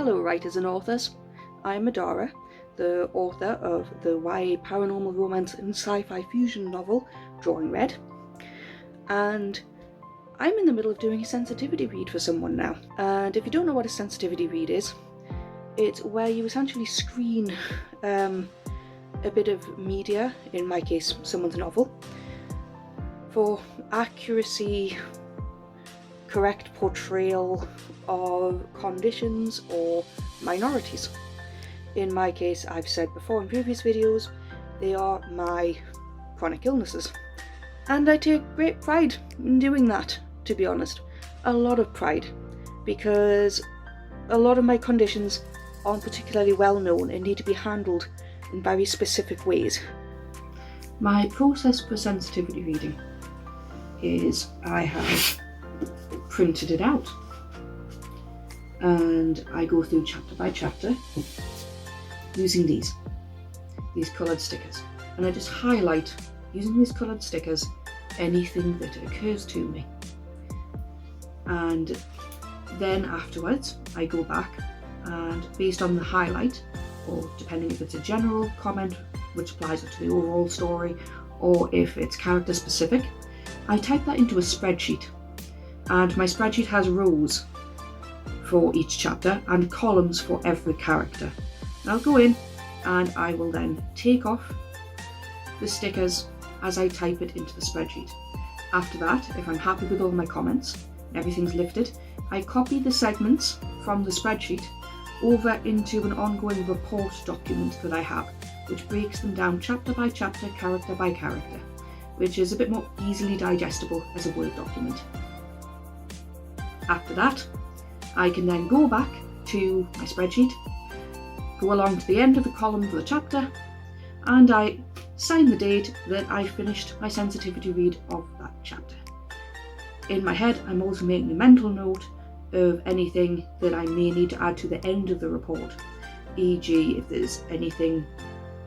Hello writers and authors, I'm Adara, the author of the YA paranormal romance and sci-fi fusion novel Drawing Red, and I'm in the middle of doing a sensitivity read for someone now. And if you don't know what a sensitivity read is, it's where you essentially screen a bit of media, in my case someone's novel, for accuracy, correct portrayal of conditions or minorities. In my case, I've said before in previous videos, they are my chronic illnesses. And I take great pride in doing that, to be honest. A lot of pride, because a lot of my conditions aren't particularly well known and need to be handled in very specific ways. My process for sensitivity reading is I have printed it out and I go through chapter by chapter using these coloured stickers, and I just highlight, using these coloured stickers, anything that occurs to me. And then afterwards I go back and, based on the highlight, or depending if it's a general comment which applies to the overall story, or if it's character specific, I type that into a spreadsheet. And my spreadsheet has rows for each chapter and columns for every character. And I'll go in and I will then take off the stickers as I type it into the spreadsheet. After that, if I'm happy with all my comments, everything's lifted, I copy the segments from the spreadsheet over into an ongoing report document that I have, which breaks them down chapter by chapter, character by character, which is a bit more easily digestible as a Word document. After that, I can then go back to my spreadsheet, go along to the end of the column for the chapter, and I sign the date that I finished my sensitivity read of that chapter. In my head, I'm also making a mental note of anything that I may need to add to the end of the report, e.g. if there's anything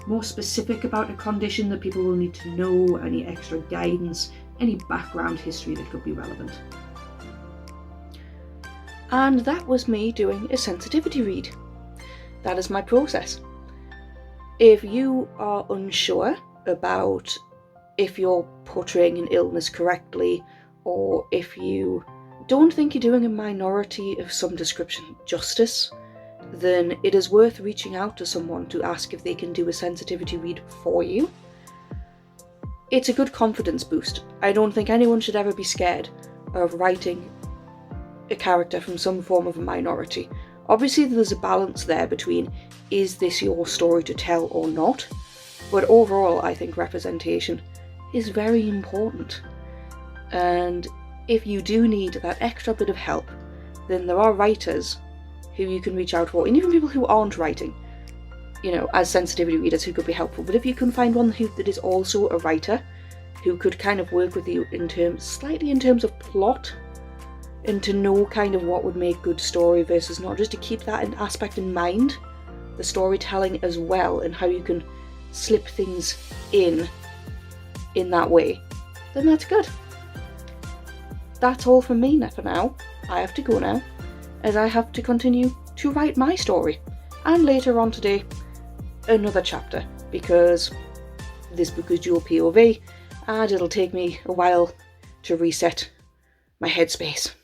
more specific about a condition that people will need to know, any extra guidance, any background history that could be relevant. And that was me doing a sensitivity read. That is my process. If you are unsure about if you're portraying an illness correctly, or if you don't think you're doing a minority of some description justice, then it is worth reaching out to someone to ask if they can do a sensitivity read for you. It's a good confidence boost. I don't think anyone should ever be scared of writing a character from some form of a minority. Obviously there's a balance there between, is this your story to tell or not? But overall I think representation is very important. And if you do need that extra bit of help, then there are writers who you can reach out for, and even people who aren't writing, as sensitivity readers, who could be helpful. But if you can find one that is also a writer, who could kind of work with you in terms of plot, and to know kind of what would make good story versus not, just to keep that aspect in mind, the storytelling as well, and how you can slip things in that way, then that's good. That's all from me for now. I have to go now, as I have to continue to write my story, and later on today another chapter, because this book is dual POV and it'll take me a while to reset my headspace.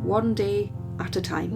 One day at a time.